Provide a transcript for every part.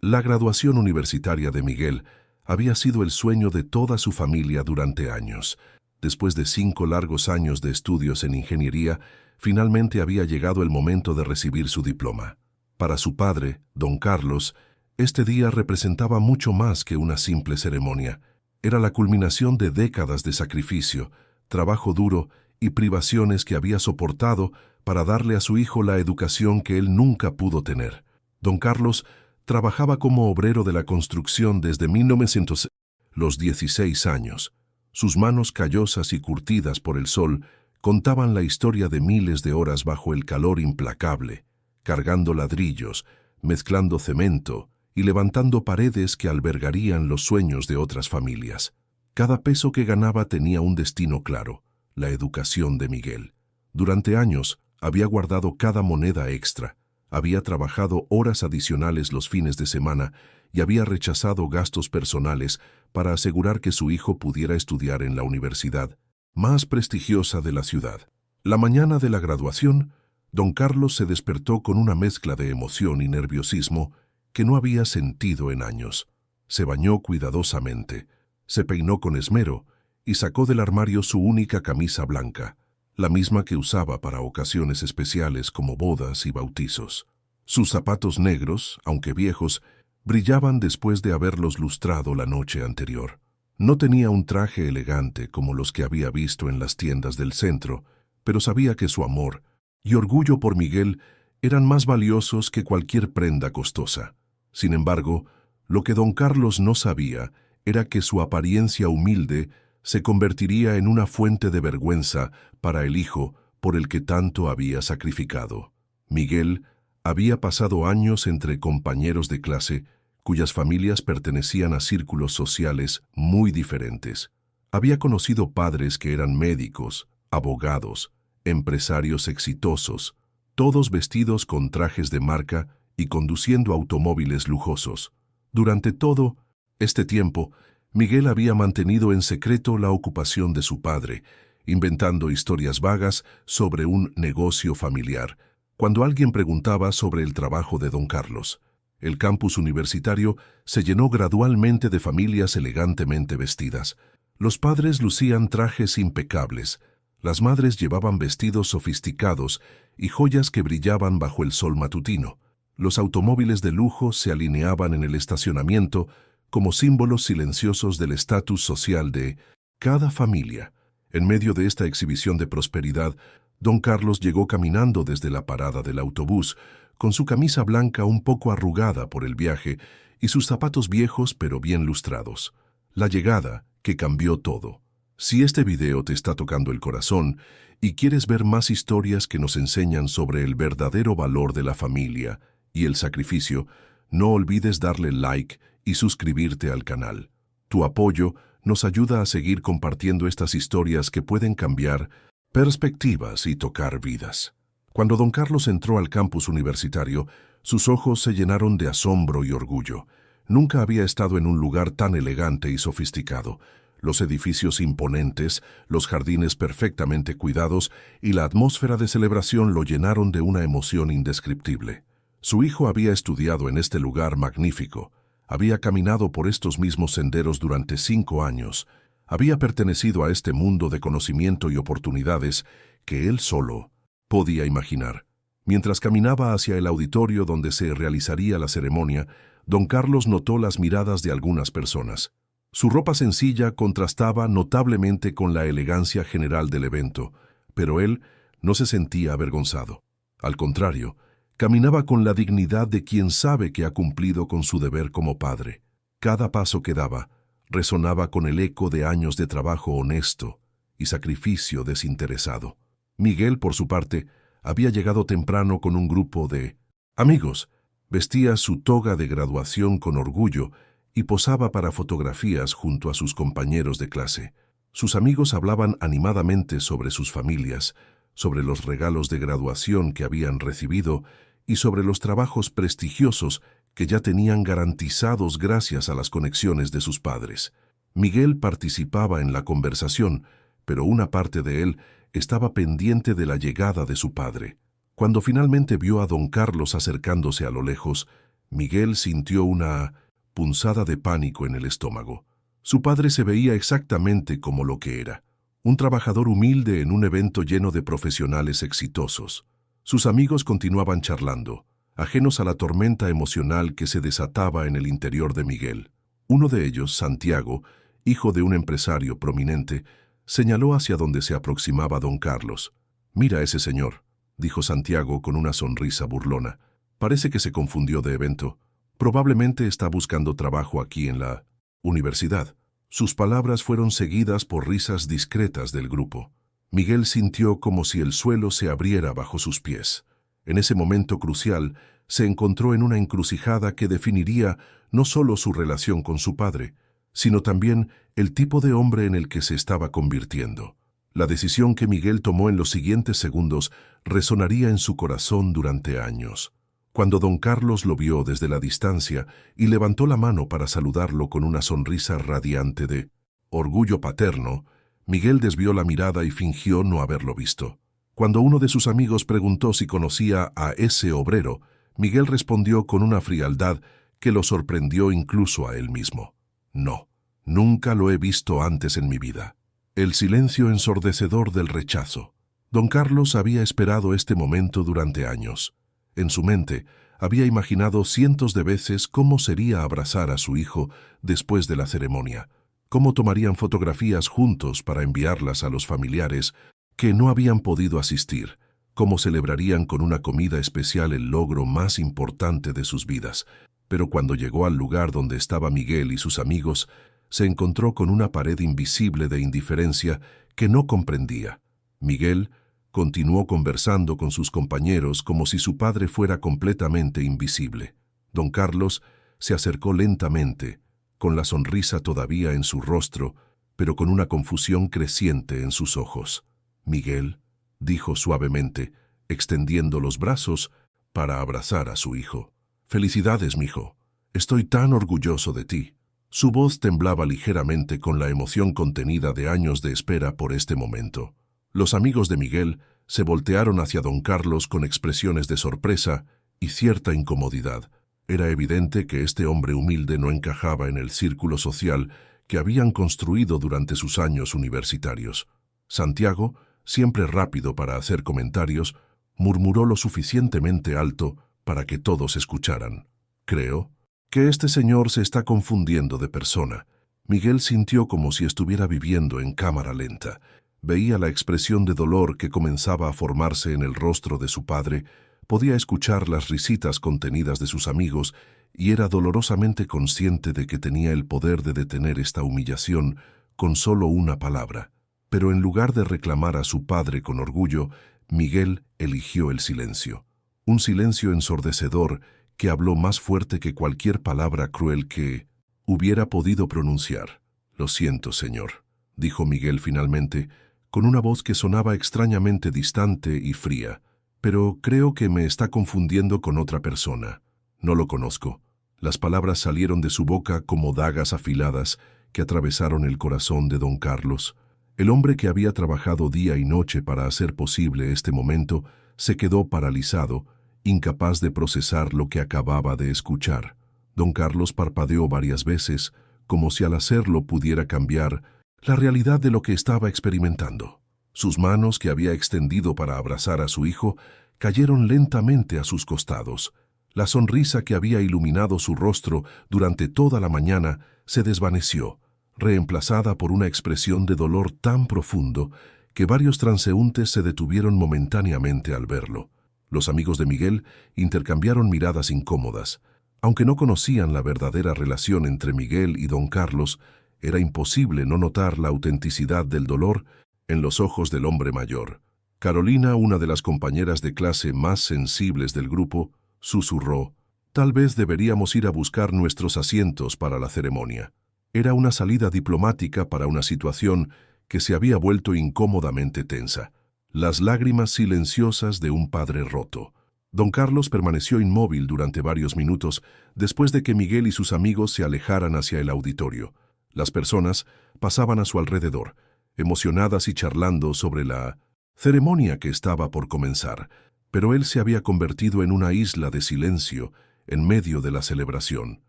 La graduación universitaria de Miguel había sido el sueño de toda su familia durante años. Después de 5 largos años de estudios en ingeniería, finalmente había llegado el momento de recibir su diploma. Para su padre, don Carlos, este día representaba mucho más que una simple ceremonia. Era la culminación de décadas de sacrificio, trabajo duro y privaciones que había soportado para darle a su hijo la educación que él nunca pudo tener. Don Carlos trabajaba como obrero de la construcción desde 1900, los 16 años. Sus manos callosas y curtidas por el sol contaban la historia de miles de horas bajo el calor implacable, cargando ladrillos, mezclando cemento y levantando paredes que albergarían los sueños de otras familias. Cada peso que ganaba tenía un destino claro: la educación de Miguel. Durante años había guardado cada moneda extra, había trabajado horas adicionales los fines de semana y había rechazado gastos personales para asegurar que su hijo pudiera estudiar en la universidad más prestigiosa de la ciudad. La mañana de la graduación, don Carlos se despertó con una mezcla de emoción y nerviosismo que no había sentido en años. Se bañó cuidadosamente, se peinó con esmero y sacó del armario su única camisa blanca, la misma que usaba para ocasiones especiales como bodas y bautizos. Sus zapatos negros, aunque viejos, brillaban después de haberlos lustrado la noche anterior. No tenía un traje elegante como los que había visto en las tiendas del centro, pero sabía que su amor y orgullo por Miguel eran más valiosos que cualquier prenda costosa. Sin embargo, lo que don Carlos no sabía era que su apariencia humilde se convertiría en una fuente de vergüenza para el hijo por el que tanto había sacrificado. Miguel había pasado años entre compañeros de clase cuyas familias pertenecían a círculos sociales muy diferentes. Había conocido padres que eran médicos, abogados, empresarios exitosos, todos vestidos con trajes de marca y conduciendo automóviles lujosos. Durante todo este tiempo, Miguel había mantenido en secreto la ocupación de su padre, inventando historias vagas sobre un negocio familiar. Cuando alguien preguntaba sobre el trabajo de don Carlos, el campus universitario se llenó gradualmente de familias elegantemente vestidas. Los padres lucían trajes impecables, las madres llevaban vestidos sofisticados y joyas que brillaban bajo el sol matutino. Los automóviles de lujo se alineaban en el estacionamiento como símbolos silenciosos del estatus social de cada familia. En medio de esta exhibición de prosperidad, don Carlos llegó caminando desde la parada del autobús, con su camisa blanca un poco arrugada por el viaje y sus zapatos viejos pero bien lustrados. La llegada que cambió todo. Si este video te está tocando el corazón y quieres ver más historias que nos enseñan sobre el verdadero valor de la familia y el sacrificio, no olvides darle like y suscribirte al canal. Tu apoyo nos ayuda a seguir compartiendo estas historias que pueden cambiar perspectivas y tocar vidas. Cuando don Carlos entró al campus universitario, sus ojos se llenaron de asombro y orgullo. Nunca había estado en un lugar tan elegante y sofisticado. Los edificios imponentes, los jardines perfectamente cuidados y la atmósfera de celebración lo llenaron de una emoción indescriptible. Su hijo había estudiado en este lugar magnífico, había caminado por estos mismos senderos durante 5 años, había pertenecido a este mundo de conocimiento y oportunidades que él solo podía imaginar. Mientras caminaba hacia el auditorio donde se realizaría la ceremonia, don Carlos notó las miradas de algunas personas. Su ropa sencilla contrastaba notablemente con la elegancia general del evento, pero él no se sentía avergonzado. Al contrario, caminaba con la dignidad de quien sabe que ha cumplido con su deber como padre. Cada paso que daba resonaba con el eco de años de trabajo honesto y sacrificio desinteresado. Miguel, por su parte, había llegado temprano con un grupo de amigos. Vestía su toga de graduación con orgullo y posaba para fotografías junto a sus compañeros de clase. Sus amigos hablaban animadamente sobre sus familias, sobre los regalos de graduación que habían recibido y sobre los trabajos prestigiosos que ya tenían garantizados gracias a las conexiones de sus padres. Miguel participaba en la conversación, pero una parte de él estaba pendiente de la llegada de su padre. Cuando finalmente vio a don Carlos acercándose a lo lejos, Miguel sintió una punzada de pánico en el estómago. Su padre se veía exactamente como lo que era, un trabajador humilde en un evento lleno de profesionales exitosos. Sus amigos continuaban charlando, ajenos a la tormenta emocional que se desataba en el interior de Miguel. Uno de ellos, Santiago, hijo de un empresario prominente, señaló hacia donde se aproximaba don Carlos. «Mira a ese señor», dijo Santiago con una sonrisa burlona. «Parece que se confundió de evento. Probablemente está buscando trabajo aquí en la universidad». Sus palabras fueron seguidas por risas discretas del grupo. Miguel sintió como si el suelo se abriera bajo sus pies. En ese momento crucial, se encontró en una encrucijada que definiría no solo su relación con su padre, sino también el tipo de hombre en el que se estaba convirtiendo. La decisión que Miguel tomó en los siguientes segundos resonaría en su corazón durante años. Cuando don Carlos lo vio desde la distancia y levantó la mano para saludarlo con una sonrisa radiante de orgullo paterno, Miguel desvió la mirada y fingió no haberlo visto. Cuando uno de sus amigos preguntó si conocía a ese obrero, Miguel respondió con una frialdad que lo sorprendió incluso a él mismo. «No, nunca lo he visto antes en mi vida». El silencio ensordecedor del rechazo. Don Carlos había esperado este momento durante años. En su mente, había imaginado cientos de veces cómo sería abrazar a su hijo después de la ceremonia, cómo tomarían fotografías juntos para enviarlas a los familiares que no habían podido asistir, cómo celebrarían con una comida especial el logro más importante de sus vidas. Pero cuando llegó al lugar donde estaba Miguel y sus amigos, se encontró con una pared invisible de indiferencia que no comprendía. Miguel continuó conversando con sus compañeros como si su padre fuera completamente invisible. Don Carlos se acercó lentamente, con la sonrisa todavía en su rostro, pero con una confusión creciente en sus ojos. «Miguel», dijo suavemente, extendiendo los brazos para abrazar a su hijo. «Felicidades, mijo. Estoy tan orgulloso de ti». Su voz temblaba ligeramente con la emoción contenida de años de espera por este momento. Los amigos de Miguel se voltearon hacia don Carlos con expresiones de sorpresa y cierta incomodidad. Era evidente que este hombre humilde no encajaba en el círculo social que habían construido durante sus años universitarios. Santiago, siempre rápido para hacer comentarios, murmuró lo suficientemente alto para que todos escucharan. «Creo que este señor se está confundiendo de persona». Miguel sintió como si estuviera viviendo en cámara lenta. Veía la expresión de dolor que comenzaba a formarse en el rostro de su padre, podía escuchar las risitas contenidas de sus amigos y era dolorosamente consciente de que tenía el poder de detener esta humillación con solo una palabra. Pero en lugar de reclamar a su padre con orgullo, Miguel eligió el silencio. Un silencio ensordecedor que habló más fuerte que cualquier palabra cruel que hubiera podido pronunciar. «Lo siento, señor», dijo Miguel finalmente, con una voz que sonaba extrañamente distante y fría. «Pero creo que me está confundiendo con otra persona. No lo conozco». Las palabras salieron de su boca como dagas afiladas que atravesaron el corazón de don Carlos. El hombre que había trabajado día y noche para hacer posible este momento se quedó paralizado, incapaz de procesar lo que acababa de escuchar. Don Carlos parpadeó varias veces, como si al hacerlo pudiera cambiar la realidad de lo que estaba experimentando. Sus manos, que había extendido para abrazar a su hijo, cayeron lentamente a sus costados. La sonrisa que había iluminado su rostro durante toda la mañana se desvaneció, reemplazada por una expresión de dolor tan profundo que varios transeúntes se detuvieron momentáneamente al verlo. Los amigos de Miguel intercambiaron miradas incómodas. Aunque no conocían la verdadera relación entre Miguel y don Carlos, era imposible no notar la autenticidad del dolor en los ojos del hombre mayor. Carolina, una de las compañeras de clase más sensibles del grupo, susurró: «Tal vez deberíamos ir a buscar nuestros asientos para la ceremonia». Era una salida diplomática para una situación que se había vuelto incómodamente tensa. Las lágrimas silenciosas de un padre roto. Don Carlos permaneció inmóvil durante varios minutos después de que Miguel y sus amigos se alejaran hacia el auditorio. Las personas pasaban a su alrededor, emocionadas y charlando sobre la ceremonia que estaba por comenzar, pero él se había convertido en una isla de silencio en medio de la celebración.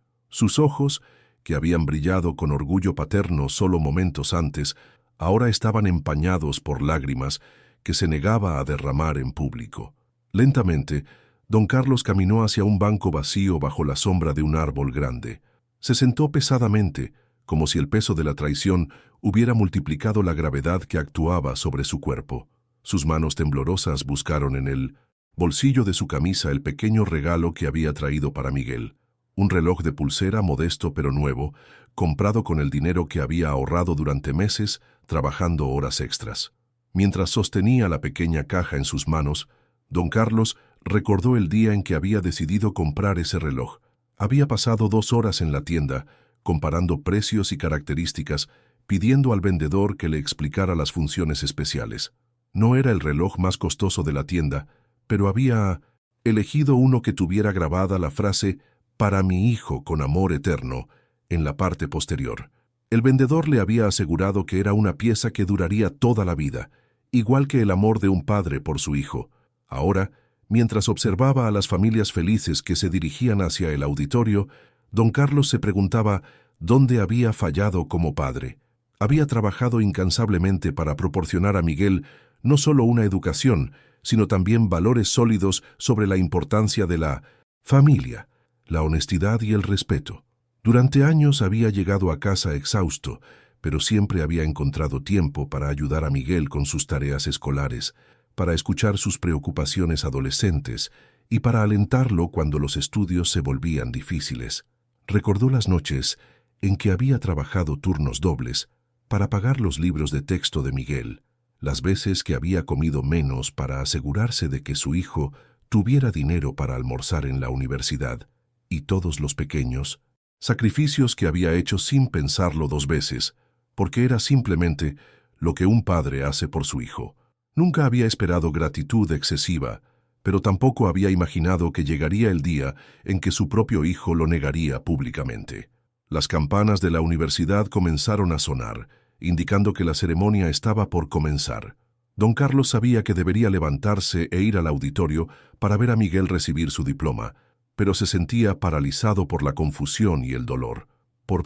Sus ojos, que habían brillado con orgullo paterno solo momentos antes, ahora estaban empañados por lágrimas que se negaba a derramar en público. Lentamente, don Carlos caminó hacia un banco vacío bajo la sombra de un árbol grande. Se sentó pesadamente, como si el peso de la traición hubiera multiplicado la gravedad que actuaba sobre su cuerpo. Sus manos temblorosas buscaron en el bolsillo de su camisa el pequeño regalo que había traído para Miguel. Un reloj de pulsera modesto pero nuevo, comprado con el dinero que había ahorrado durante meses, trabajando horas extras. Mientras sostenía la pequeña caja en sus manos, don Carlos recordó el día en que había decidido comprar ese reloj. Había pasado 2 horas en la tienda, comparando precios y características, pidiendo al vendedor que le explicara las funciones especiales. No era el reloj más costoso de la tienda, pero había elegido uno que tuviera grabada la frase «Para mi hijo con amor eterno» en la parte posterior. El vendedor le había asegurado que era una pieza que duraría toda la vida, igual que el amor de un padre por su hijo. Ahora, mientras observaba a las familias felices que se dirigían hacia el auditorio, don Carlos se preguntaba dónde había fallado como padre. Había trabajado incansablemente para proporcionar a Miguel no solo una educación, sino también valores sólidos sobre la importancia de la familia, la honestidad y el respeto. Durante años había llegado a casa exhausto, pero siempre había encontrado tiempo para ayudar a Miguel con sus tareas escolares, para escuchar sus preocupaciones adolescentes y para alentarlo cuando los estudios se volvían difíciles. Recordó las noches en que había trabajado turnos dobles para pagar los libros de texto de Miguel, las veces que había comido menos para asegurarse de que su hijo tuviera dinero para almorzar en la universidad, y todos los pequeños sacrificios que había hecho sin pensarlo 2 veces, porque era simplemente lo que un padre hace por su hijo. Nunca había esperado gratitud excesiva, pero tampoco había imaginado que llegaría el día en que su propio hijo lo negaría públicamente. Las campanas de la universidad comenzaron a sonar, indicando que la ceremonia estaba por comenzar. Don Carlos sabía que debería levantarse e ir al auditorio para ver a Miguel recibir su diploma, pero se sentía paralizado por la confusión y el dolor. Por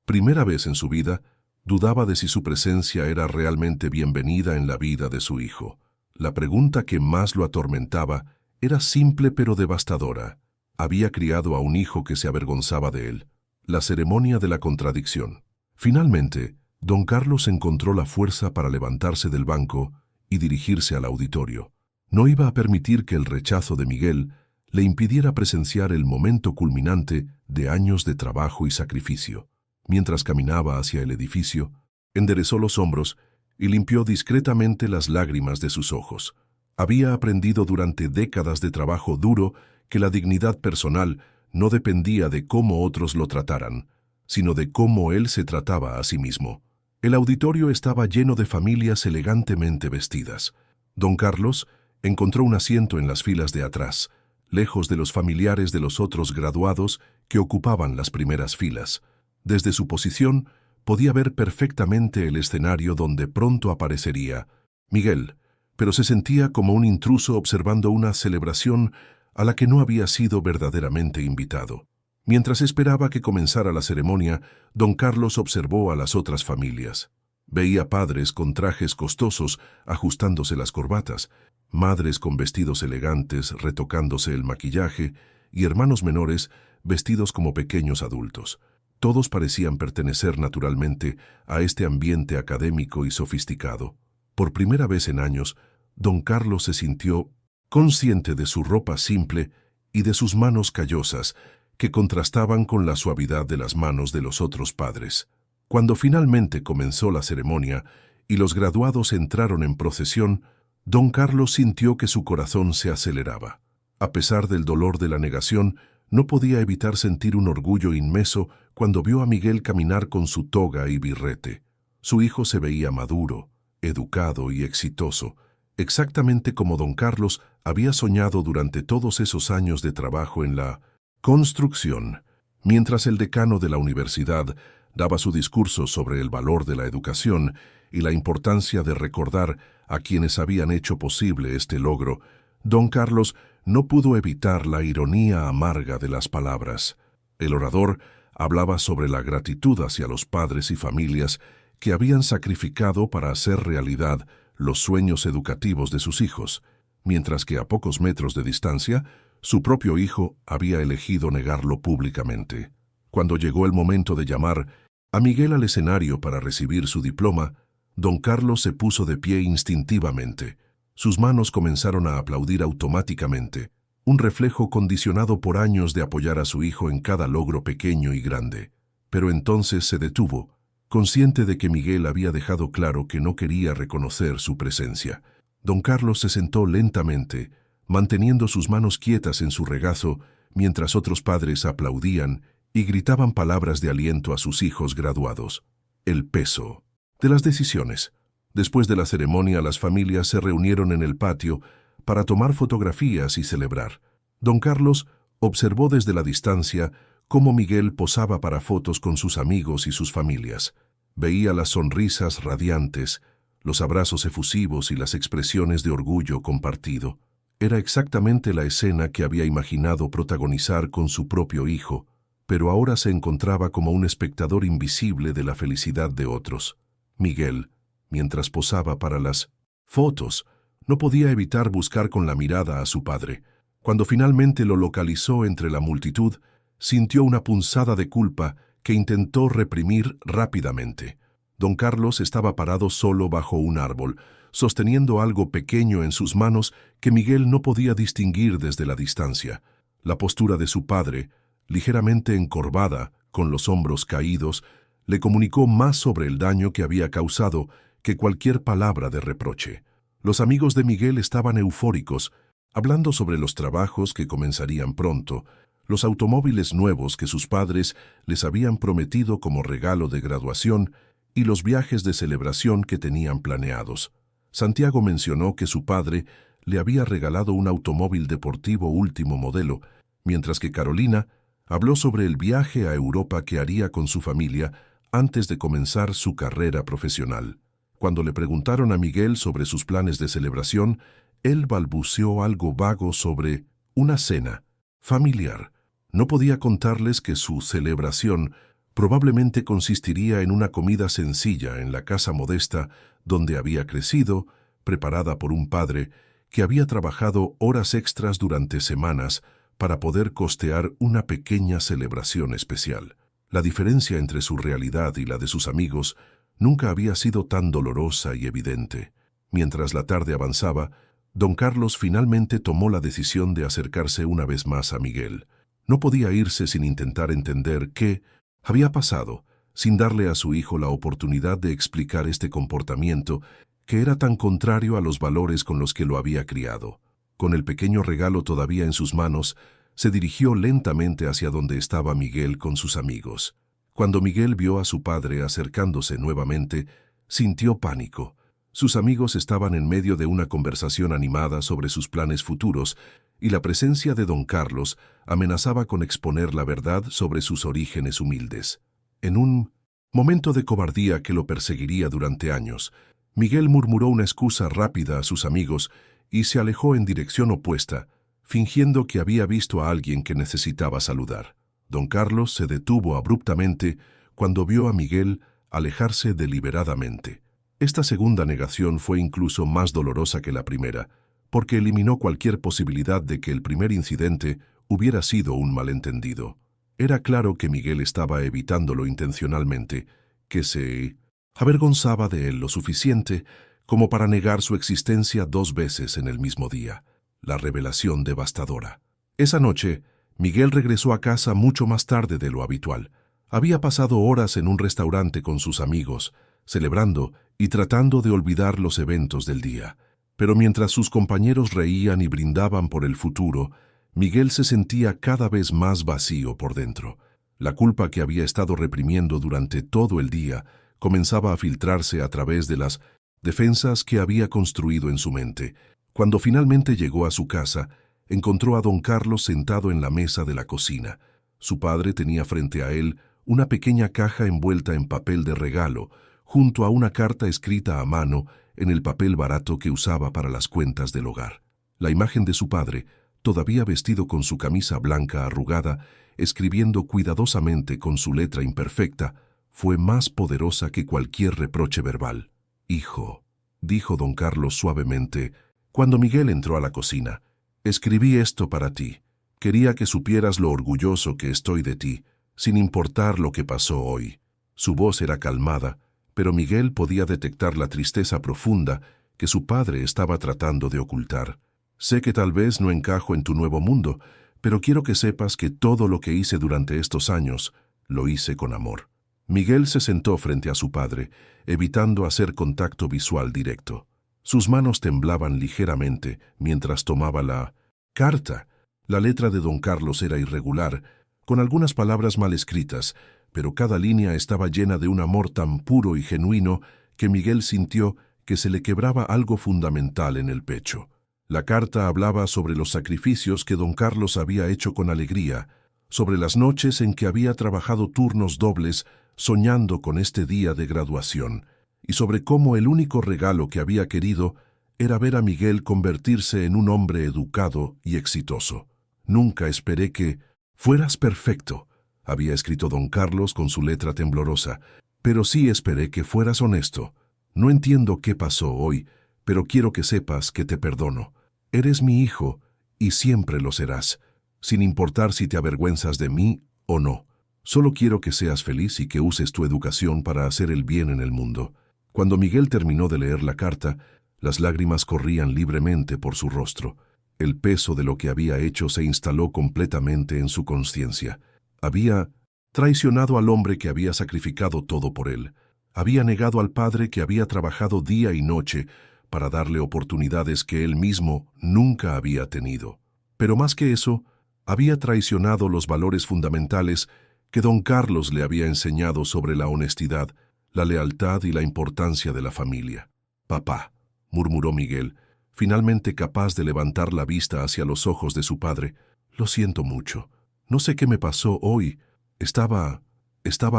primera vez en su vida, dudaba de si su presencia era realmente bienvenida en la vida de su hijo. La pregunta que más lo atormentaba era simple pero devastadora. Había criado a un hijo que se avergonzaba de él. La ceremonia de la contradicción. Finalmente, don Carlos encontró la fuerza para levantarse del banco y dirigirse al auditorio. No iba a permitir que el rechazo de Miguel le impidiera presenciar el momento culminante de años de trabajo y sacrificio. Mientras caminaba hacia el edificio, enderezó los hombros y limpió discretamente las lágrimas de sus ojos. Había aprendido durante décadas de trabajo duro que la dignidad personal no dependía de cómo otros lo trataran, sino de cómo él se trataba a sí mismo. El auditorio estaba lleno de familias elegantemente vestidas. Don Carlos encontró un asiento en las filas de atrás, lejos de los familiares de los otros graduados que ocupaban las primeras filas. Desde su posición, podía ver perfectamente el escenario donde pronto aparecería Miguel, pero se sentía como un intruso observando una celebración a la que no había sido verdaderamente invitado. Mientras esperaba que comenzara la ceremonia, don Carlos observó a las otras familias. Veía padres con trajes costosos ajustándose las corbatas, madres con vestidos elegantes retocándose el maquillaje y hermanos menores vestidos como pequeños adultos. Todos parecían pertenecer naturalmente a este ambiente académico y sofisticado. Por primera vez en años, don Carlos se sintió consciente de su ropa simple y de sus manos callosas, que contrastaban con la suavidad de las manos de los otros padres. Cuando finalmente comenzó la ceremonia y los graduados entraron en procesión, don Carlos sintió que su corazón se aceleraba. A pesar del dolor de la negación, no podía evitar sentir un orgullo inmenso cuando vio a Miguel caminar con su toga y birrete. Su hijo se veía maduro, educado y exitoso, exactamente como don Carlos había soñado durante todos esos años de trabajo en la construcción. Mientras el decano de la universidad daba su discurso sobre el valor de la educación y la importancia de recordar a quienes habían hecho posible este logro, don Carlos no pudo evitar la ironía amarga de las palabras. El orador hablaba sobre la gratitud hacia los padres y familias que habían sacrificado para hacer realidad los sueños educativos de sus hijos, mientras que a pocos metros de distancia, su propio hijo había elegido negarlo públicamente. Cuando llegó el momento de llamar a Miguel al escenario para recibir su diploma, don Carlos se puso de pie instintivamente. Sus manos comenzaron a aplaudir automáticamente, un reflejo condicionado por años de apoyar a su hijo en cada logro pequeño y grande. Pero entonces se detuvo, consciente de que Miguel había dejado claro que no quería reconocer su presencia. Don Carlos se sentó lentamente, manteniendo sus manos quietas en su regazo, mientras otros padres aplaudían y gritaban palabras de aliento a sus hijos graduados. El peso de las decisiones. Después de la ceremonia, las familias se reunieron en el patio para tomar fotografías y celebrar. Don Carlos observó desde la distancia cómo Miguel posaba para fotos con sus amigos y sus familias. Veía las sonrisas radiantes, los abrazos efusivos y las expresiones de orgullo compartido. Era exactamente la escena que había imaginado protagonizar con su propio hijo, pero ahora se encontraba como un espectador invisible de la felicidad de otros. Miguel, mientras posaba para las fotos, no podía evitar buscar con la mirada a su padre. Cuando finalmente lo localizó entre la multitud, sintió una punzada de culpa que intentó reprimir rápidamente. Don Carlos estaba parado solo bajo un árbol, sosteniendo algo pequeño en sus manos que Miguel no podía distinguir desde la distancia. La postura de su padre, ligeramente encorvada, con los hombros caídos, le comunicó más sobre el daño que había causado que cualquier palabra de reproche. Los amigos de Miguel estaban eufóricos, hablando sobre los trabajos que comenzarían pronto, los automóviles nuevos que sus padres les habían prometido como regalo de graduación y los viajes de celebración que tenían planeados. Santiago mencionó que su padre le había regalado un automóvil deportivo último modelo, mientras que Carolina habló sobre el viaje a Europa que haría con su familia antes de comenzar su carrera profesional. Cuando le preguntaron a Miguel sobre sus planes de celebración, él balbuceó algo vago sobre una cena familiar. No podía contarles que su celebración probablemente consistiría en una comida sencilla en la casa modesta donde había crecido, preparada por un padre que había trabajado horas extras durante semanas para poder costear una pequeña celebración especial. La diferencia entre su realidad y la de sus amigos nunca había sido tan dolorosa y evidente. Mientras la tarde avanzaba, don Carlos finalmente tomó la decisión de acercarse una vez más a Miguel. No podía irse sin intentar entender qué había pasado, sin darle a su hijo la oportunidad de explicar este comportamiento que era tan contrario a los valores con los que lo había criado. Con el pequeño regalo todavía en sus manos, se dirigió lentamente hacia donde estaba Miguel con sus amigos. Cuando Miguel vio a su padre acercándose nuevamente, sintió pánico. Sus amigos estaban en medio de una conversación animada sobre sus planes futuros, y la presencia de don Carlos amenazaba con exponer la verdad sobre sus orígenes humildes. En un momento de cobardía que lo perseguiría durante años, Miguel murmuró una excusa rápida a sus amigos y se alejó en dirección opuesta, fingiendo que había visto a alguien que necesitaba saludar. Don Carlos se detuvo abruptamente cuando vio a Miguel alejarse deliberadamente. Esta segunda negación fue incluso más dolorosa que la primera, porque eliminó cualquier posibilidad de que el primer incidente hubiera sido un malentendido. Era claro que Miguel estaba evitándolo intencionalmente, que se avergonzaba de él lo suficiente como para negar su existencia 2 veces en el mismo día. La revelación devastadora. Esa noche, Miguel regresó a casa mucho más tarde de lo habitual. Había pasado horas en un restaurante con sus amigos, celebrando y tratando de olvidar los eventos del día. Pero mientras sus compañeros reían y brindaban por el futuro, Miguel se sentía cada vez más vacío por dentro. La culpa que había estado reprimiendo durante todo el día comenzaba a filtrarse a través de las defensas que había construido en su mente. Cuando finalmente llegó a su casa, encontró a don Carlos sentado en la mesa de la cocina. Su padre tenía frente a él una pequeña caja envuelta en papel de regalo, junto a una carta escrita a mano en el papel barato que usaba para las cuentas del hogar. La imagen de su padre, todavía vestido con su camisa blanca arrugada, escribiendo cuidadosamente con su letra imperfecta, fue más poderosa que cualquier reproche verbal. «Hijo», dijo don Carlos suavemente, cuando Miguel entró a la cocina, «escribí esto para ti. Quería que supieras lo orgulloso que estoy de ti, sin importar lo que pasó hoy». Su voz era calmada, pero Miguel podía detectar la tristeza profunda que su padre estaba tratando de ocultar. «Sé que tal vez no encajo en tu nuevo mundo, pero quiero que sepas que todo lo que hice durante estos años, lo hice con amor». Miguel se sentó frente a su padre, evitando hacer contacto visual directo. Sus manos temblaban ligeramente mientras tomaba la carta. La letra de don Carlos era irregular, con algunas palabras mal escritas, pero cada línea estaba llena de un amor tan puro y genuino que Miguel sintió que se le quebraba algo fundamental en el pecho. La carta hablaba sobre los sacrificios que don Carlos había hecho con alegría, sobre las noches en que había trabajado turnos dobles soñando con este día de graduación, y sobre cómo el único regalo que había querido era ver a Miguel convertirse en un hombre educado y exitoso. «Nunca esperé que fueras perfecto», había escrito don Carlos con su letra temblorosa, «pero sí esperé que fueras honesto. No entiendo qué pasó hoy, pero quiero que sepas que te perdono. Eres mi hijo y siempre lo serás, sin importar si te avergüenzas de mí o no. Solo quiero que seas feliz y que uses tu educación para hacer el bien en el mundo». Cuando Miguel terminó de leer la carta, las lágrimas corrían libremente por su rostro. El peso de lo que había hecho se instaló completamente en su conciencia. Había traicionado al hombre que había sacrificado todo por él. Había negado al padre que había trabajado día y noche para darle oportunidades que él mismo nunca había tenido. Pero más que eso, había traicionado los valores fundamentales que don Carlos le había enseñado sobre la honestidad, la lealtad y la importancia de la familia. «Papá», murmuró Miguel, finalmente capaz de levantar la vista hacia los ojos de su padre, «lo siento mucho. No sé qué me pasó hoy. Estaba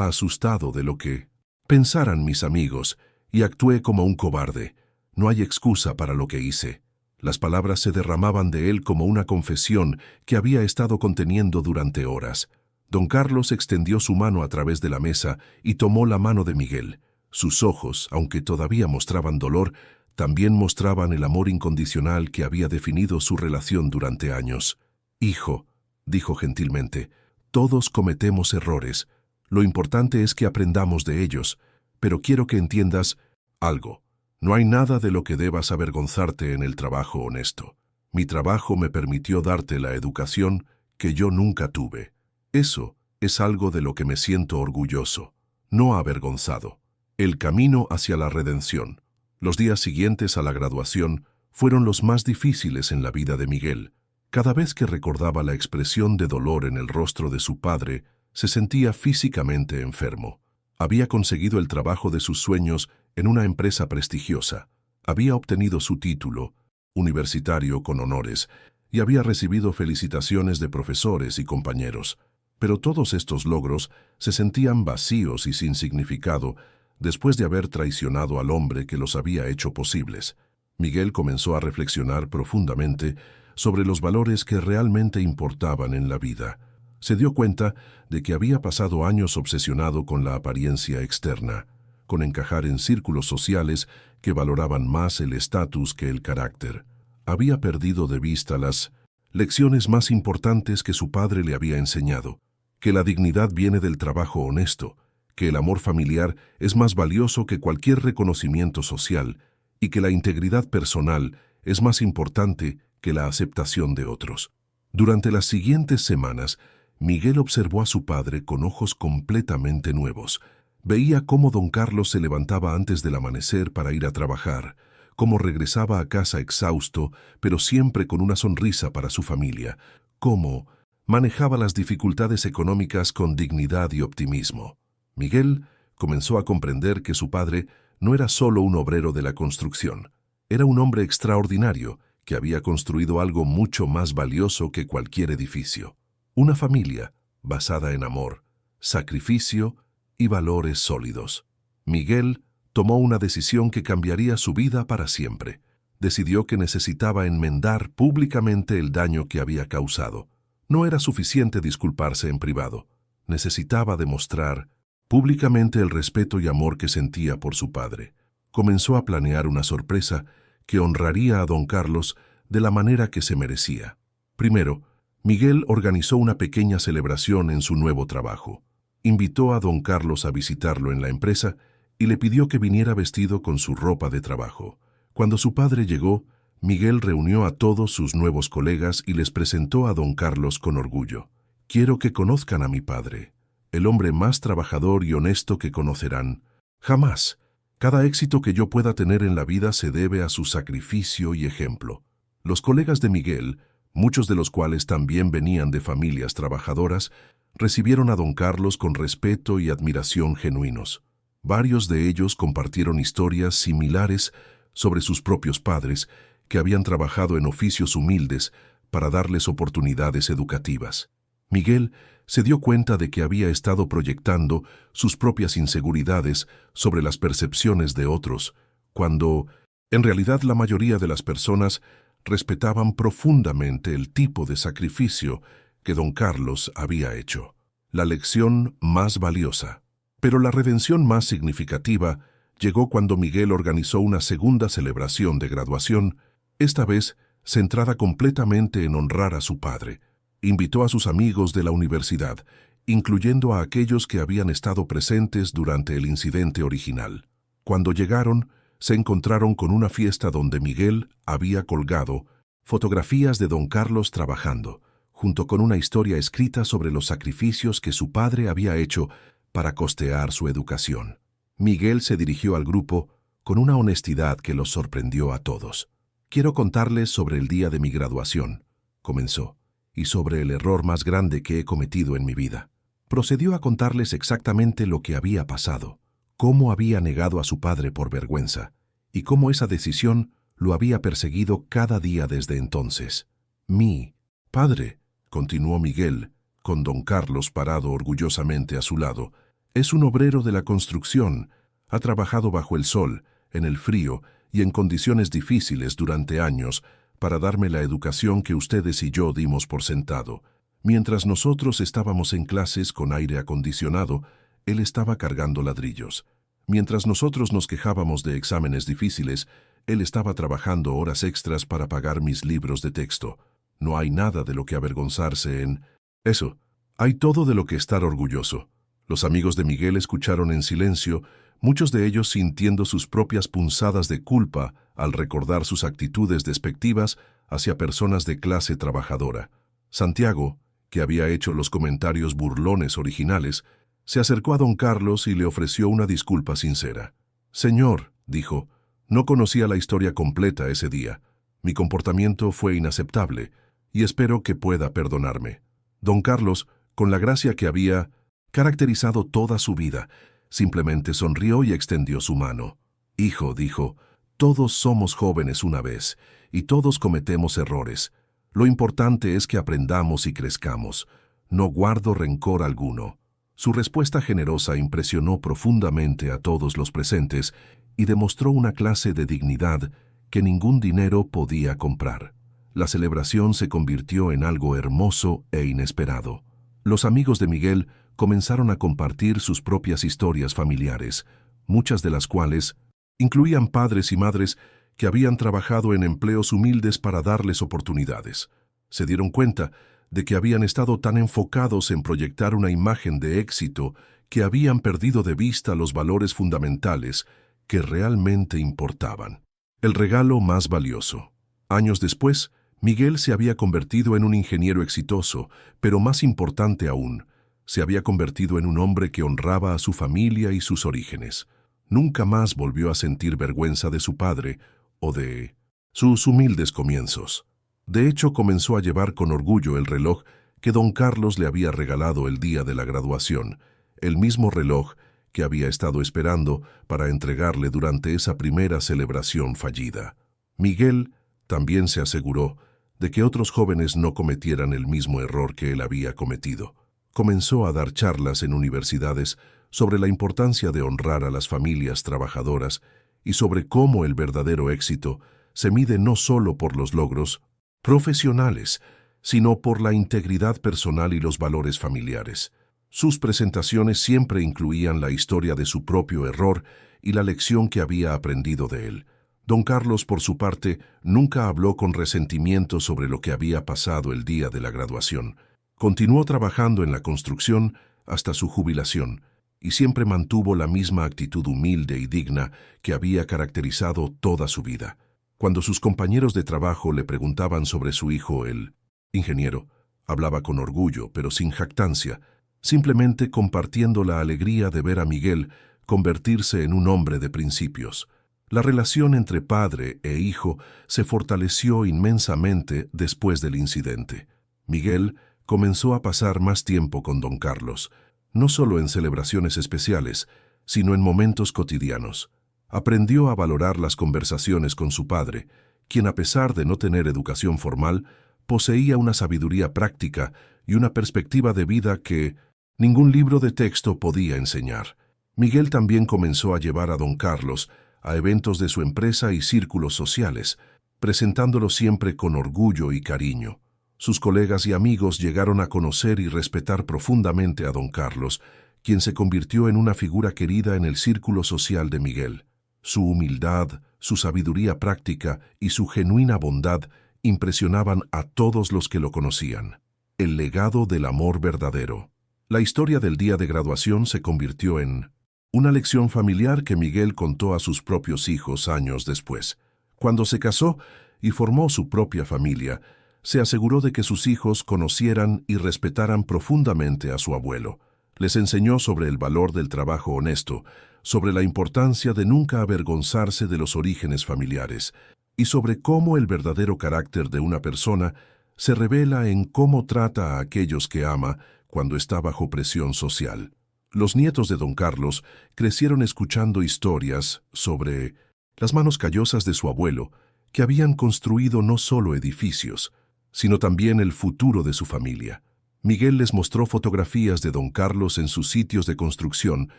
asustado de lo que pensaran mis amigos y actué como un cobarde. No hay excusa para lo que hice». Las palabras se derramaban de él como una confesión que había estado conteniendo durante horas. Don Carlos extendió su mano a través de la mesa y tomó la mano de Miguel. Sus ojos, aunque todavía mostraban dolor, también mostraban el amor incondicional que había definido su relación durante años. «Hijo», dijo gentilmente, «todos cometemos errores. Lo importante es que aprendamos de ellos, pero quiero que entiendas algo. No hay nada de lo que debas avergonzarte en el trabajo honesto. Mi trabajo me permitió darte la educación que yo nunca tuve. Eso es algo de lo que me siento orgulloso, no avergonzado». El camino hacia la redención. Los días siguientes a la graduación fueron los más difíciles en la vida de Miguel. Cada vez que recordaba la expresión de dolor en el rostro de su padre, se sentía físicamente enfermo. Había conseguido el trabajo de sus sueños en una empresa prestigiosa. Había obtenido su título, universitario con honores, y había recibido felicitaciones de profesores y compañeros. Pero todos estos logros se sentían vacíos y sin significado después de haber traicionado al hombre que los había hecho posibles. Miguel comenzó a reflexionar profundamente sobre los valores que realmente importaban en la vida. Se dio cuenta de que había pasado años obsesionado con la apariencia externa, con encajar en círculos sociales que valoraban más el estatus que el carácter. Había perdido de vista las lecciones más importantes que su padre le había enseñado, que la dignidad viene del trabajo honesto, que el amor familiar es más valioso que cualquier reconocimiento social y que la integridad personal es más importante que la aceptación de otros. Durante las siguientes semanas, Miguel observó a su padre con ojos completamente nuevos. Veía cómo don Carlos se levantaba antes del amanecer para ir a trabajar, cómo regresaba a casa exhausto, pero siempre con una sonrisa para su familia, cómo manejaba las dificultades económicas con dignidad y optimismo. Miguel comenzó a comprender que su padre no era solo un obrero de la construcción, era un hombre extraordinario que había construido algo mucho más valioso que cualquier edificio. Una familia basada en amor, sacrificio y valores sólidos. Miguel tomó una decisión que cambiaría su vida para siempre. decidió que necesitaba enmendar públicamente el daño que había causado. No era suficiente disculparse en privado. Necesitaba demostrar públicamente el respeto y amor que sentía por su padre. Comenzó a planear una sorpresa que honraría a don Carlos de la manera que se merecía. Primero, Miguel organizó una pequeña celebración en su nuevo trabajo. Invitó a don Carlos a visitarlo en la empresa y le pidió que viniera vestido con su ropa de trabajo. Cuando su padre llegó, Miguel reunió a todos sus nuevos colegas y les presentó a don Carlos con orgullo. «Quiero que conozcan a mi padre, el hombre más trabajador y honesto que conocerán. Jamás. Cada éxito que yo pueda tener en la vida se debe a su sacrificio y ejemplo». Los colegas de Miguel, muchos de los cuales también venían de familias trabajadoras, recibieron a don Carlos con respeto y admiración genuinos. Varios de ellos compartieron historias similares sobre sus propios padres, que habían trabajado en oficios humildes para darles oportunidades educativas. Miguel se dio cuenta de que había estado proyectando sus propias inseguridades sobre las percepciones de otros, cuando, en realidad, la mayoría de las personas respetaban profundamente el tipo de sacrificio que don Carlos había hecho. La lección más valiosa. Pero la redención más significativa llegó cuando Miguel organizó una segunda celebración de graduación, esta vez centrada completamente en honrar a su padre. Invitó a sus amigos de la universidad, incluyendo a aquellos que habían estado presentes durante el incidente original. Cuando llegaron, se encontraron con una fiesta donde Miguel había colgado fotografías de don Carlos trabajando, junto con una historia escrita sobre los sacrificios que su padre había hecho para costear su educación. Miguel se dirigió al grupo con una honestidad que los sorprendió a todos. «Quiero contarles sobre el día de mi graduación», comenzó, «y sobre el error más grande que he cometido en mi vida». Procedió a contarles exactamente lo que había pasado, cómo había negado a su padre por vergüenza, y cómo esa decisión lo había perseguido cada día desde entonces. «Mi padre», continuó Miguel, con don Carlos parado orgullosamente a su lado, «es un obrero de la construcción, ha trabajado bajo el sol, en el frío y en condiciones difíciles durante años para darme la educación que ustedes y yo dimos por sentado. Mientras nosotros estábamos en clases con aire acondicionado, él estaba cargando ladrillos. Mientras nosotros nos quejábamos de exámenes difíciles, él estaba trabajando horas extras para pagar mis libros de texto. No hay nada de lo que avergonzarse en eso. Hay todo de lo que estar orgulloso». Los amigos de Miguel escucharon en silencio, muchos de ellos sintiendo sus propias punzadas de culpa al recordar sus actitudes despectivas hacia personas de clase trabajadora. Santiago, que había hecho los comentarios burlones originales, se acercó a don Carlos y le ofreció una disculpa sincera. «Señor», dijo, «no conocía la historia completa ese día. Mi comportamiento fue inaceptable y espero que pueda perdonarme». Don Carlos, con la gracia que había caracterizado toda su vida, simplemente sonrió y extendió su mano. «Hijo», dijo, «todos somos jóvenes una vez y todos cometemos errores. Lo importante es que aprendamos y crezcamos. No guardo rencor alguno». Su respuesta generosa impresionó profundamente a todos los presentes y demostró una clase de dignidad que ningún dinero podía comprar. La celebración se convirtió en algo hermoso e inesperado. Los amigos de Miguel comenzaron a compartir sus propias historias familiares, muchas de las cuales incluían padres y madres que habían trabajado en empleos humildes para darles oportunidades. Se dieron cuenta de que habían estado tan enfocados en proyectar una imagen de éxito que habían perdido de vista los valores fundamentales que realmente importaban. El regalo más valioso. Años después, Miguel se había convertido en un ingeniero exitoso, pero más importante aún, se había convertido en un hombre que honraba a su familia y sus orígenes. Nunca más volvió a sentir vergüenza de su padre o de sus humildes comienzos. De hecho, comenzó a llevar con orgullo el reloj que don Carlos le había regalado el día de la graduación, el mismo reloj que había estado esperando para entregarle durante esa primera celebración fallida. Miguel también se aseguró de que otros jóvenes no cometieran el mismo error que él había cometido. Comenzó a dar charlas en universidades sobre la importancia de honrar a las familias trabajadoras y sobre cómo el verdadero éxito se mide no solo por los logros profesionales, sino por la integridad personal y los valores familiares. Sus presentaciones siempre incluían la historia de su propio error y la lección que había aprendido de él. Don Carlos, por su parte, nunca habló con resentimiento sobre lo que había pasado el día de la graduación. Continuó trabajando en la construcción hasta su jubilación y siempre mantuvo la misma actitud humilde y digna que había caracterizado toda su vida. Cuando sus compañeros de trabajo le preguntaban sobre su hijo, el ingeniero, hablaba con orgullo, pero sin jactancia, simplemente compartiendo la alegría de ver a Miguel convertirse en un hombre de principios. La relación entre padre e hijo se fortaleció inmensamente después del incidente. Miguel comenzó a pasar más tiempo con don Carlos, no solo en celebraciones especiales, sino en momentos cotidianos. Aprendió a valorar las conversaciones con su padre, quien, a pesar de no tener educación formal, poseía una sabiduría práctica y una perspectiva de vida que ningún libro de texto podía enseñar. Miguel también comenzó a llevar a don Carlos a eventos de su empresa y círculos sociales, presentándolo siempre con orgullo y cariño. Sus colegas y amigos llegaron a conocer y respetar profundamente a don Carlos, quien se convirtió en una figura querida en el círculo social de Miguel. Su humildad, su sabiduría práctica y su genuina bondad impresionaban a todos los que lo conocían. El legado del amor verdadero. La historia del día de graduación se convirtió en una lección familiar que Miguel contó a sus propios hijos años después. Cuando se casó y formó su propia familia, se aseguró de que sus hijos conocieran y respetaran profundamente a su abuelo. Les enseñó sobre el valor del trabajo honesto, sobre la importancia de nunca avergonzarse de los orígenes familiares y sobre cómo el verdadero carácter de una persona se revela en cómo trata a aquellos que ama cuando está bajo presión social. Los nietos de don Carlos crecieron escuchando historias sobre las manos callosas de su abuelo, que habían construido no solo edificios, sino también el futuro de su familia. Miguel les mostró fotografías de don Carlos en sus sitios de construcción,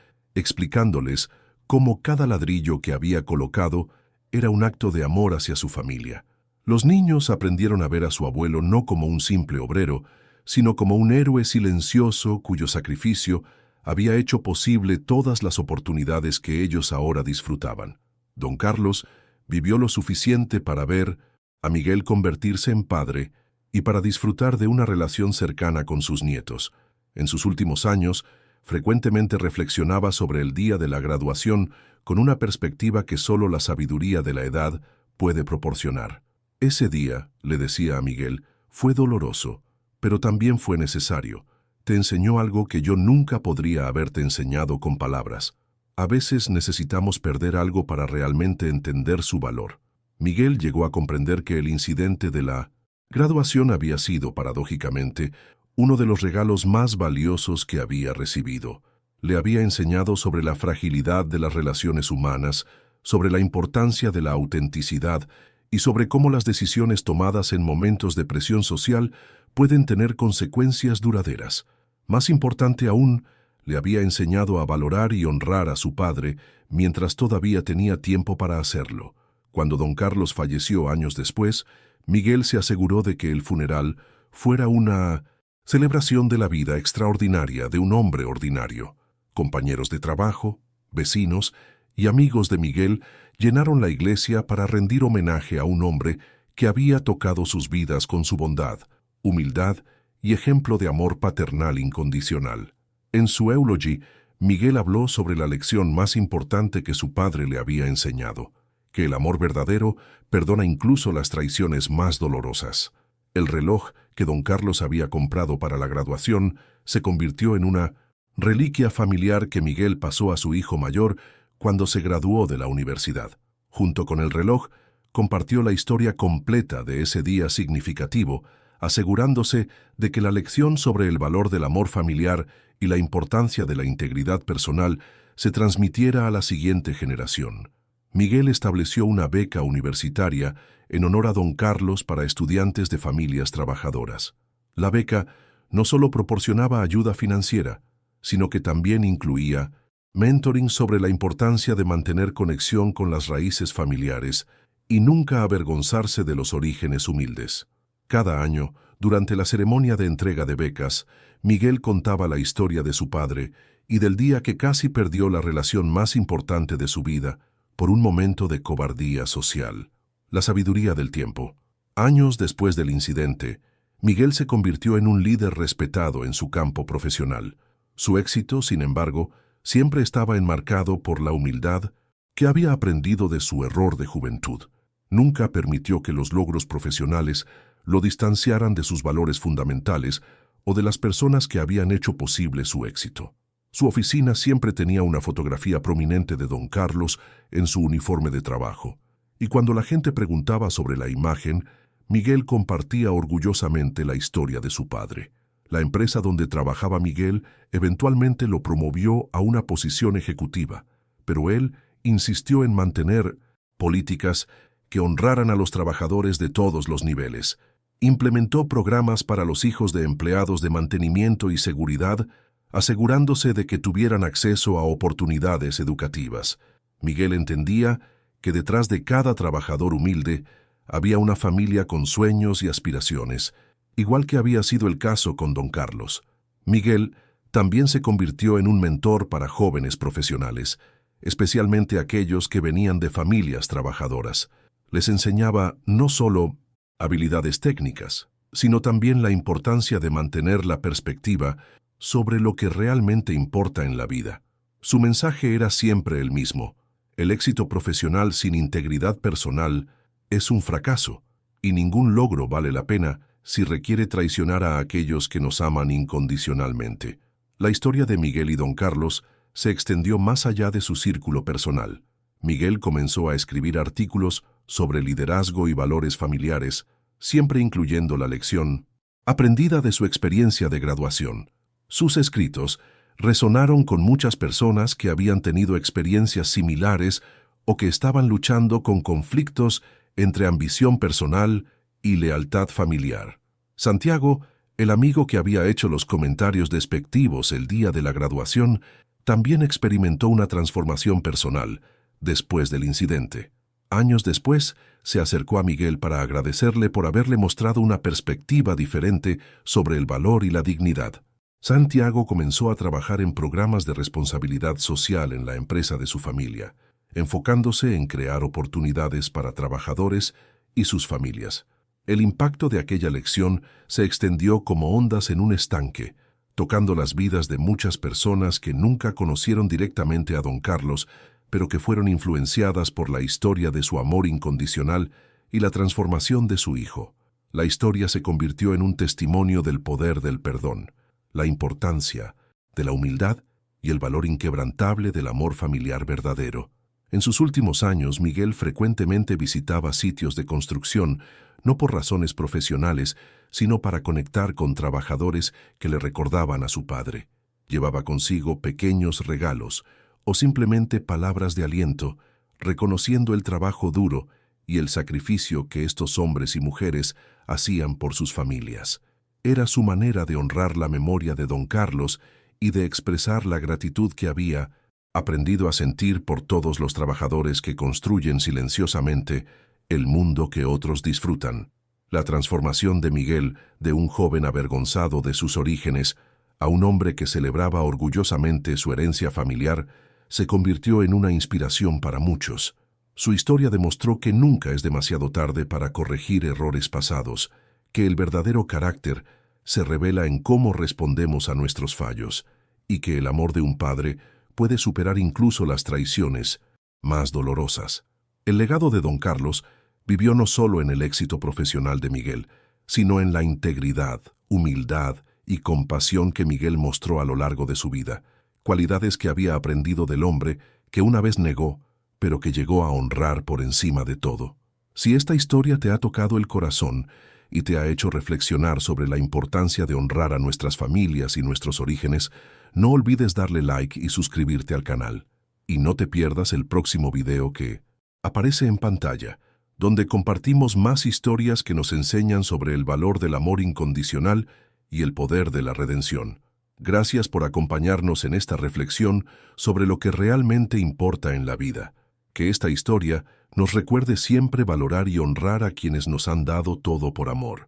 explicándoles cómo cada ladrillo que había colocado era un acto de amor hacia su familia. Los niños aprendieron a ver a su abuelo no como un simple obrero, sino como un héroe silencioso cuyo sacrificio había hecho posible todas las oportunidades que ellos ahora disfrutaban. Don Carlos vivió lo suficiente para ver a Miguel convertirse en padre y para disfrutar de una relación cercana con sus nietos. En sus últimos años, frecuentemente reflexionaba sobre el día de la graduación con una perspectiva que solo la sabiduría de la edad puede proporcionar. Ese día, le decía a Miguel, fue doloroso, pero también fue necesario. Te enseñó algo que yo nunca podría haberte enseñado con palabras. A veces necesitamos perder algo para realmente entender su valor. Miguel llegó a comprender que el incidente de la graduación había sido, paradójicamente, uno de los regalos más valiosos que había recibido. Le había enseñado sobre la fragilidad de las relaciones humanas, sobre la importancia de la autenticidad y sobre cómo las decisiones tomadas en momentos de presión social pueden tener consecuencias duraderas. Más importante aún, le había enseñado a valorar y honrar a su padre mientras todavía tenía tiempo para hacerlo. Cuando don Carlos falleció años después, Miguel se aseguró de que el funeral fuera una celebración de la vida extraordinaria de un hombre ordinario. Compañeros de trabajo, vecinos y amigos de Miguel llenaron la iglesia para rendir homenaje a un hombre que había tocado sus vidas con su bondad, humildad y ejemplo de amor paternal incondicional. En su eulogy, Miguel habló sobre la lección más importante que su padre le había enseñado, que el amor verdadero perdona incluso las traiciones más dolorosas. El reloj que don Carlos había comprado para la graduación se convirtió en una reliquia familiar que Miguel pasó a su hijo mayor cuando se graduó de la universidad. Junto con el reloj, compartió la historia completa de ese día significativo, asegurándose de que la lección sobre el valor del amor familiar y la importancia de la integridad personal se transmitiera a la siguiente generación. Miguel estableció una beca universitaria en honor a don Carlos para estudiantes de familias trabajadoras. La beca no solo proporcionaba ayuda financiera, sino que también incluía mentoring sobre la importancia de mantener conexión con las raíces familiares y nunca avergonzarse de los orígenes humildes. Cada año, durante la ceremonia de entrega de becas, Miguel contaba la historia de su padre y del día que casi perdió la relación más importante de su vida por un momento de cobardía social. La sabiduría del tiempo. Años después del incidente, Miguel se convirtió en un líder respetado en su campo profesional. Su éxito, sin embargo, siempre estaba enmarcado por la humildad que había aprendido de su error de juventud. Nunca permitió que los logros profesionales lo distanciaran de sus valores fundamentales o de las personas que habían hecho posible su éxito. Su oficina siempre tenía una fotografía prominente de Don Carlos en su uniforme de trabajo, y cuando la gente preguntaba sobre la imagen, Miguel compartía orgullosamente la historia de su padre. La empresa donde trabajaba Miguel eventualmente lo promovió a una posición ejecutiva, pero él insistió en mantener políticas que honraran a los trabajadores de todos los niveles. Implementó programas para los hijos de empleados de mantenimiento y seguridad, asegurándose de que tuvieran acceso a oportunidades educativas. Miguel entendía que detrás de cada trabajador humilde había una familia con sueños y aspiraciones, igual que había sido el caso con Don Carlos. Miguel también se convirtió en un mentor para jóvenes profesionales, especialmente aquellos que venían de familias trabajadoras. Les enseñaba no solo habilidades técnicas, sino también la importancia de mantener la perspectiva sobre lo que realmente importa en la vida. Su mensaje era siempre el mismo: el éxito profesional sin integridad personal es un fracaso, y ningún logro vale la pena si requiere traicionar a aquellos que nos aman incondicionalmente. La historia de Miguel y Don Carlos se extendió más allá de su círculo personal. Miguel comenzó a escribir artículos sobre liderazgo y valores familiares, siempre incluyendo la lección aprendida de su experiencia de graduación. Sus escritos resonaron con muchas personas que habían tenido experiencias similares o que estaban luchando con conflictos entre ambición personal y lealtad familiar. Santiago, el amigo que había hecho los comentarios despectivos el día de la graduación, también experimentó una transformación personal después del incidente. Años después, se acercó a Miguel para agradecerle por haberle mostrado una perspectiva diferente sobre el valor y la dignidad. Santiago comenzó a trabajar en programas de responsabilidad social en la empresa de su familia, enfocándose en crear oportunidades para trabajadores y sus familias. El impacto de aquella lección se extendió como ondas en un estanque, tocando las vidas de muchas personas que nunca conocieron directamente a Don Carlos, pero que fueron influenciadas por la historia de su amor incondicional y la transformación de su hijo. La historia se convirtió en un testimonio del poder del perdón, la importancia de la humildad y el valor inquebrantable del amor familiar verdadero. En sus últimos años, Miguel frecuentemente visitaba sitios de construcción, no por razones profesionales, sino para conectar con trabajadores que le recordaban a su padre. Llevaba consigo pequeños regalos o simplemente palabras de aliento, reconociendo el trabajo duro y el sacrificio que estos hombres y mujeres hacían por sus familias. Era su manera de honrar la memoria de Don Carlos y de expresar la gratitud que había aprendido a sentir por todos los trabajadores que construyen silenciosamente el mundo que otros disfrutan. La transformación de Miguel, de un joven avergonzado de sus orígenes a un hombre que celebraba orgullosamente su herencia familiar, se convirtió en una inspiración para muchos. Su historia demostró que nunca es demasiado tarde para corregir errores pasados, que el verdadero carácter se revela en cómo respondemos a nuestros fallos, y que el amor de un padre puede superar incluso las traiciones más dolorosas. El legado de Don Carlos vivió no solo en el éxito profesional de Miguel, sino en la integridad, humildad y compasión que Miguel mostró a lo largo de su vida, cualidades que había aprendido del hombre que una vez negó, pero que llegó a honrar por encima de todo. Si esta historia te ha tocado el corazón y te ha hecho reflexionar sobre la importancia de honrar a nuestras familias y nuestros orígenes, no olvides darle like y suscribirte al canal. Y no te pierdas el próximo video que aparece en pantalla, donde compartimos más historias que nos enseñan sobre el valor del amor incondicional y el poder de la redención. Gracias por acompañarnos en esta reflexión sobre lo que realmente importa en la vida. Que esta historia nos recuerde siempre valorar y honrar a quienes nos han dado todo por amor.